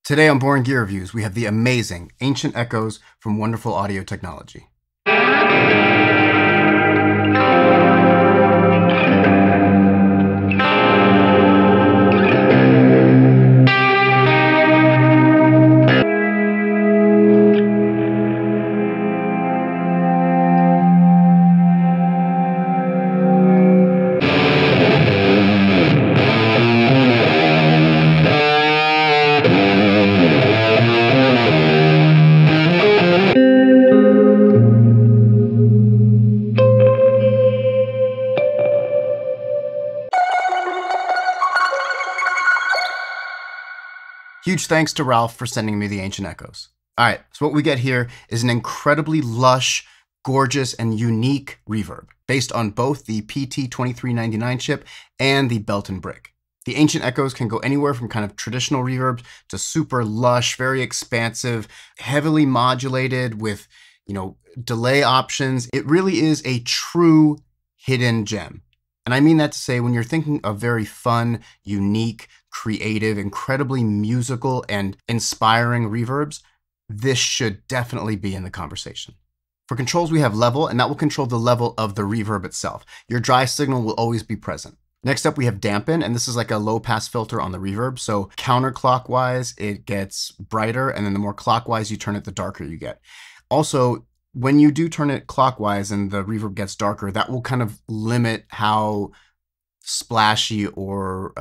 Today on Boring Gear Reviews, we have the amazing Ancient Echos from Wonderful Audio Technology. Huge thanks to Ralph for sending me the Ancient Echos. All right, so what we get here is an incredibly lush, gorgeous, and unique reverb based on both the PT2399 chip and the Belton brick. The Ancient Echos can go anywhere from kind of traditional reverbs to super lush, very expansive, heavily modulated with, delay options. It really is a true hidden gem. And I mean that to say, when you're thinking of very fun, unique, creative, incredibly musical, and inspiring reverbs, this should definitely be in the conversation. For controls, we have level, and that will control the level of the reverb itself. Your dry signal will always be present. Next up, we have dampen, and this is like a low pass filter on the reverb. So counterclockwise, it gets brighter, and then the more clockwise you turn it, the darker you get. Also, when you do turn it clockwise and the reverb gets darker, that will kind of limit how splashy or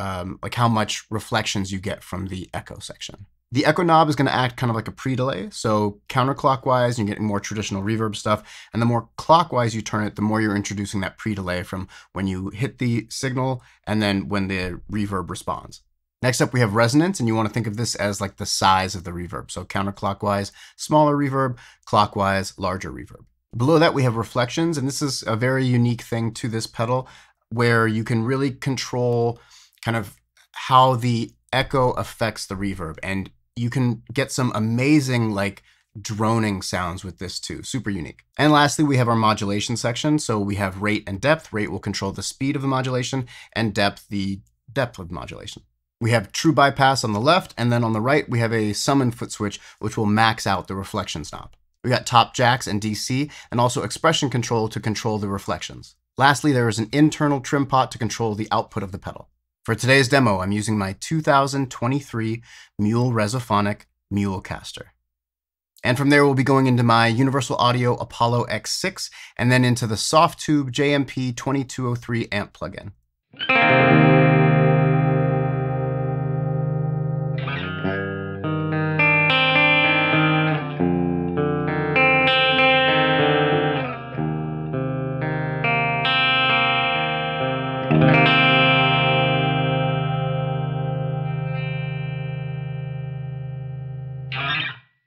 like how much reflections you get from the echo section. The echo knob is going to act kind of like a pre-delay. So counterclockwise, you're getting more traditional reverb stuff. And the more clockwise you turn it, the more you're introducing that pre-delay from when you hit the signal and then when the reverb responds. Next up, we have resonance, and you want to think of this as like the size of the reverb. So counterclockwise, smaller reverb, clockwise, larger reverb. Below that, we have reflections, and this is a very unique thing to this pedal where you can really control kind of how the echo affects the reverb. And you can get some amazing like droning sounds with this too, super unique. And lastly, we have our modulation section. So we have rate and depth. Rate will control the speed of the modulation, and depth, the depth of modulation. We have true bypass on the left, and then on the right, we have a summon foot switch, which will max out the reflections knob. We got top jacks and DC, and also expression control to control the reflections. Lastly, there is an internal trim pot to control the output of the pedal. For today's demo, I'm using my 2023 Mule Resophonic Mulecaster. And from there, we'll be going into my Universal Audio Apollo X6, and then into the Softtube JMP 2203 amp plugin.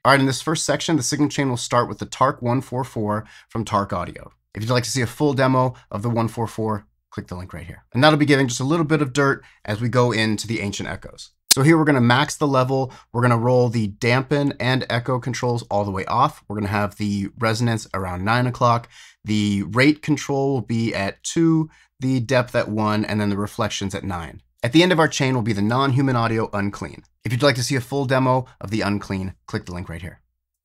All right, in this first section, the signal chain will start with the Tark 144 from Tark Audio. If you'd like to see a full demo of the 144, click the link right here. And that'll be giving just a little bit of dirt as we go into the Ancient Echos. So here we're going to max the level. We're going to roll the dampen and echo controls all the way off. We're going to have the resonance around 9 o'clock. The rate control will be at 2, the depth at 1, and then the reflections at 9. At the end of our chain will be the non-human audio Unclean. If you'd like to see a full demo of the Unclean, click the link right here.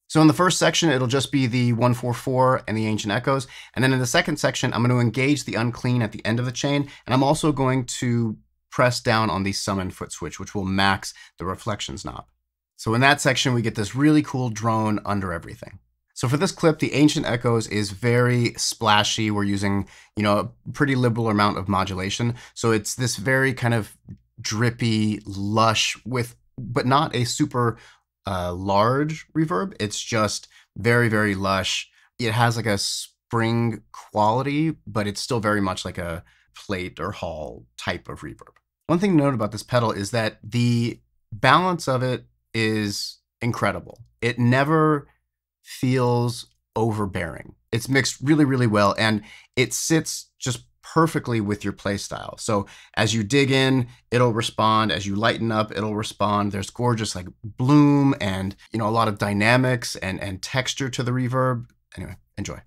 So in the first section, it'll just be the 144 and the Ancient Echos. And then in the second section, I'm going to engage the Unclean at the end of the chain. And I'm also going to press down on the summon foot switch, which will max the reflections knob. So in that section, we get this really cool drone under everything. So for this clip, the Ancient Echos is very splashy. We're using, a pretty liberal amount of modulation. So it's this very kind of drippy, lush but not a super large reverb. It's just very, very lush. It has like a spring quality, but it's still very much like a plate or hall type of reverb. One thing to note about this pedal is that the balance of it is incredible. It never feels overbearing. It's mixed really, really well, and it sits just perfectly with your play style. So as you dig in, it'll respond. As you lighten up, it'll respond. There's gorgeous like bloom and a lot of dynamics and texture to the reverb. Anyway, enjoy.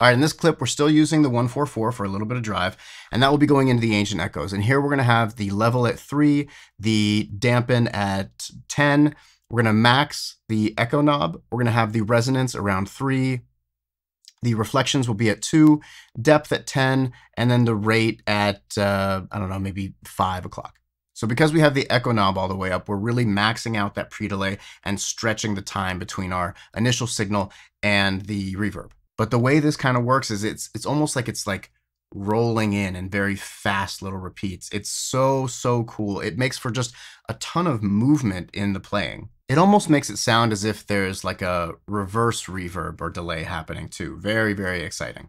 All right, in this clip, we're still using the 144 for a little bit of drive, and that will be going into the Ancient Echoes. And here we're gonna have the level at 3, the dampen at 10. We're gonna max the echo knob. We're gonna have the resonance around 3. The reflections will be at 2, depth at 10, and then the rate at, I don't know, maybe 5 o'clock. So because we have the echo knob all the way up, we're really maxing out that pre-delay and stretching the time between our initial signal and the reverb. But the way this kind of works is it's almost like it's like rolling in very fast little repeats. It's so cool. It makes for just a ton of movement in the playing. It almost makes it sound as if there's like a reverse reverb or delay happening too. Very, very exciting.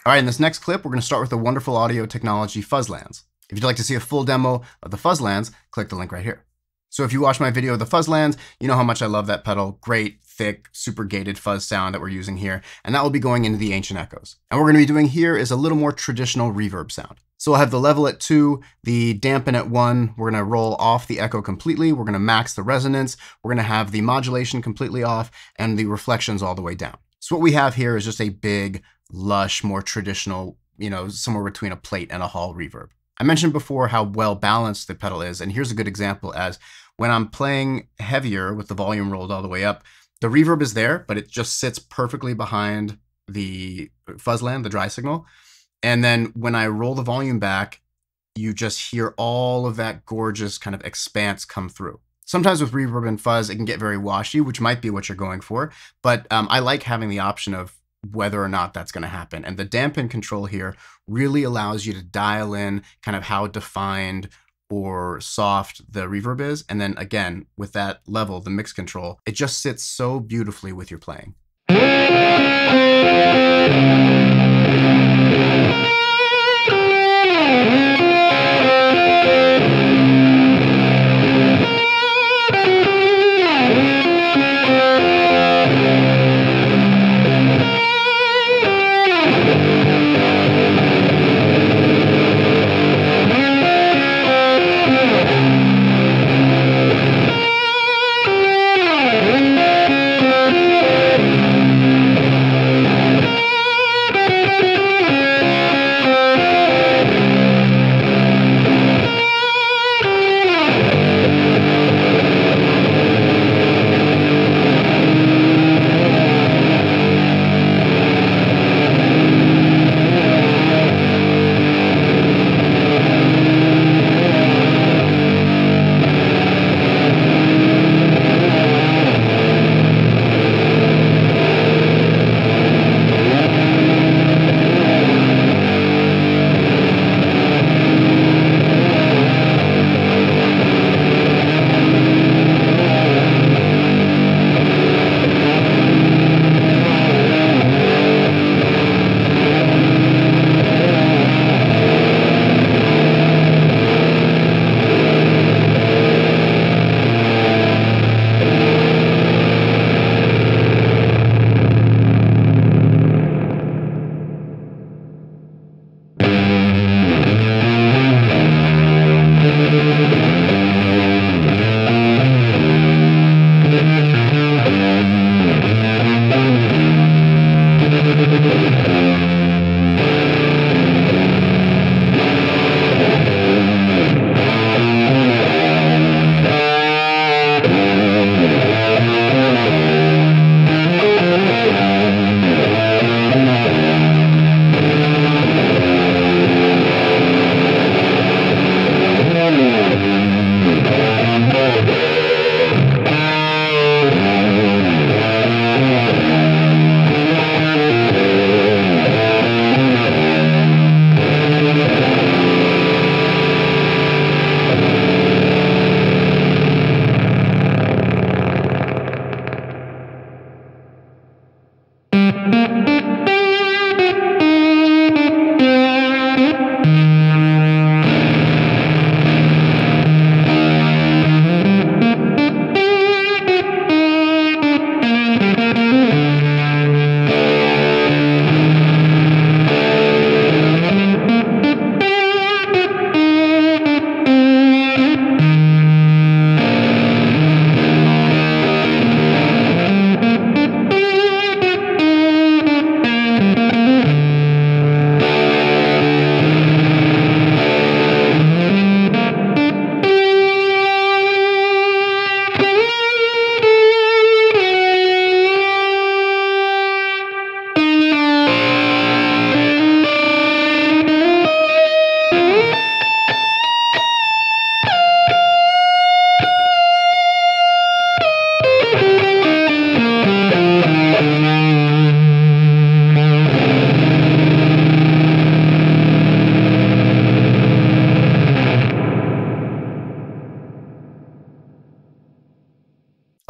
All right, in this next clip, we're going to start with the wonderful audio technology Fuzzlands. If you'd like to see a full demo of the Fuzzlands, click the link right here. So if you watch my video of the Fuzzlands, you know how much I love that pedal. Great, thick, super gated fuzz sound that we're using here. And that will be going into the Ancient Echoes. And what we're going to be doing here is a little more traditional reverb sound. So we'll have the level at 2, the dampen at 1. We're going to roll off the echo completely. We're going to max the resonance. We're going to have the modulation completely off and the reflections all the way down. So what we have here is just a big, lush, more traditional, somewhere between a plate and a hall reverb. I mentioned before how well balanced the pedal is, and here's a good example as when I'm playing heavier with the volume rolled all the way up, the reverb is there, but it just sits perfectly behind the fuzzland, the dry signal. And then when I roll the volume back, you just hear all of that gorgeous kind of expanse come through. Sometimes with reverb and fuzz, it can get very washy, which might be what you're going for. But I like having the option of whether or not that's going to happen. And the dampen control here really allows you to dial in kind of how defined or soft the reverb is. And then again, with that level, the mix control, it just sits so beautifully with your playing.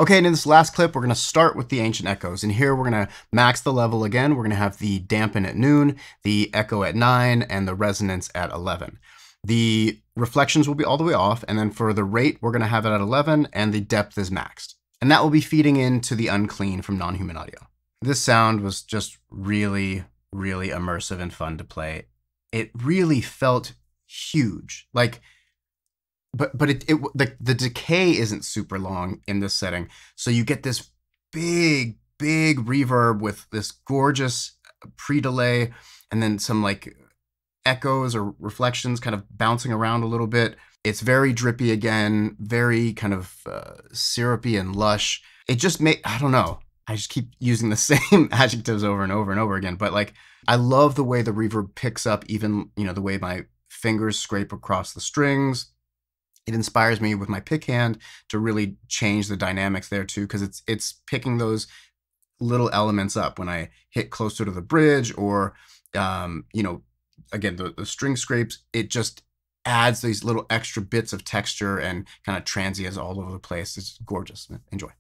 Okay, and in this last clip, we're going to start with the ancient echoes. And here we're going to max the level again. We're going to have the dampen at noon, the echo at 9, and the resonance at 11. The reflections will be all the way off, and then for the rate, we're going to have it at 11, and the depth is maxed. And that will be feeding into the Unclean from Non-Human Audio. This sound was just really, really immersive and fun to play. It really felt huge. Like, but the decay isn't super long in this setting. So you get this big big reverb with this gorgeous pre-delay and then some like echoes or reflections kind of bouncing around a little bit. It's very drippy again, very kind of syrupy and lush. It just I don't know. I just keep using the same adjectives over and over and over again. But like, I love the way the reverb picks up, even, you know, the way my fingers scrape across the strings. It inspires me with my pick hand to really change the dynamics there too, because it's picking those little elements up when I hit closer to the bridge or, you know, again, the string scrapes. It just adds these little extra bits of texture and kind of transients all over the place. It's gorgeous. Enjoy.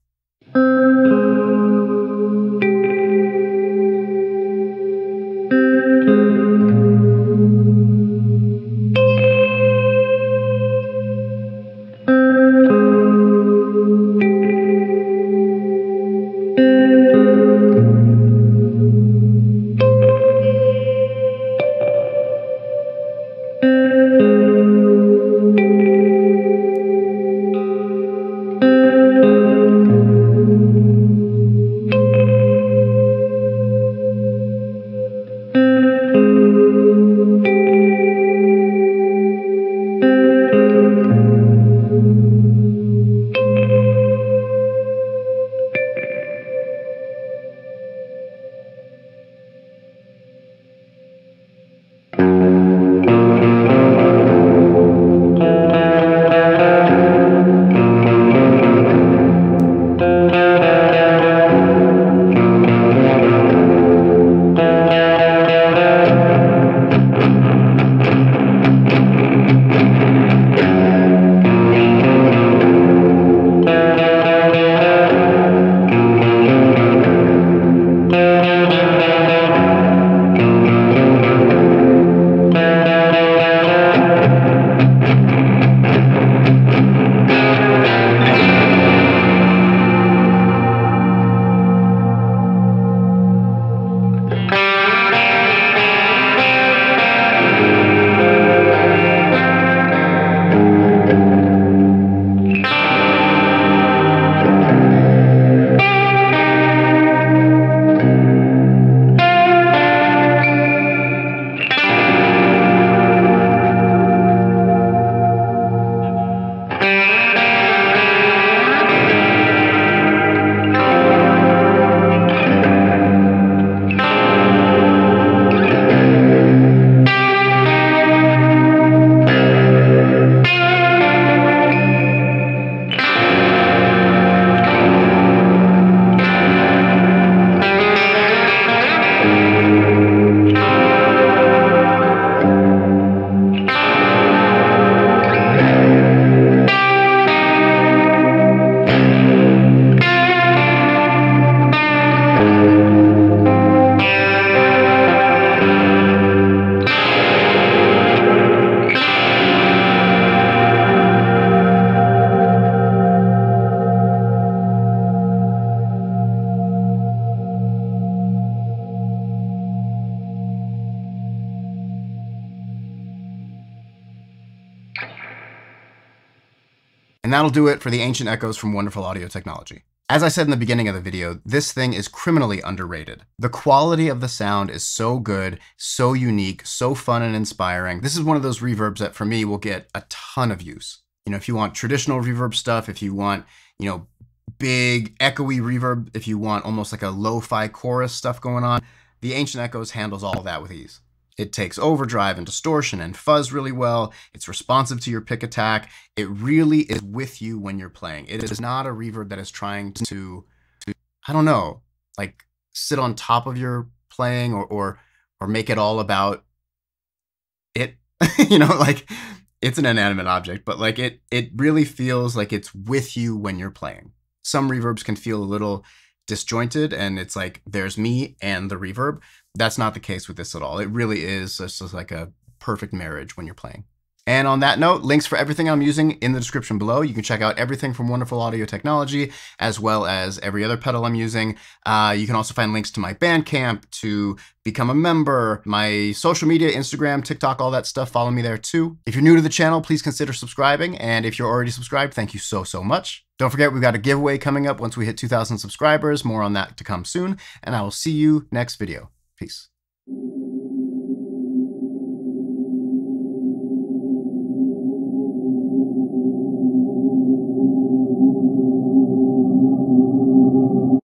And that'll do it for the Ancient Echoes from Wonderful Audio Technology. As I said in the beginning of the video, this thing is criminally underrated. The quality of the sound is so good, so unique, so fun and inspiring. This is one of those reverbs that for me will get a ton of use. You know, if you want traditional reverb stuff, if you want, you know, big echoey reverb, if you want almost like a lo-fi chorus stuff going on, the Ancient Echoes handles all of that with ease. It takes overdrive and distortion and fuzz really well. It's responsive to your pick attack. It really is with you when you're playing. It is not a reverb that is trying to I don't know, like sit on top of your playing or make it all about it. You know, like it's an inanimate object, but like it really feels like it's with you when you're playing. Some reverbs can feel a little disjointed and it's like there's me and the reverb. That's not the case with this at all. It really is just like a perfect marriage when you're playing. And on that note, links for everything I'm using in the description below. You can check out everything from Wonderful Audio Technology, as well as every other pedal I'm using. You can also find links to my Bandcamp, to become a member, my social media, Instagram, TikTok, all that stuff. Follow me there too. If you're new to the channel, please consider subscribing. And if you're already subscribed, thank you so much. Don't forget, we've got a giveaway coming up once we hit 2,000 subscribers. More on that to come soon. And I will see you next video. Peace.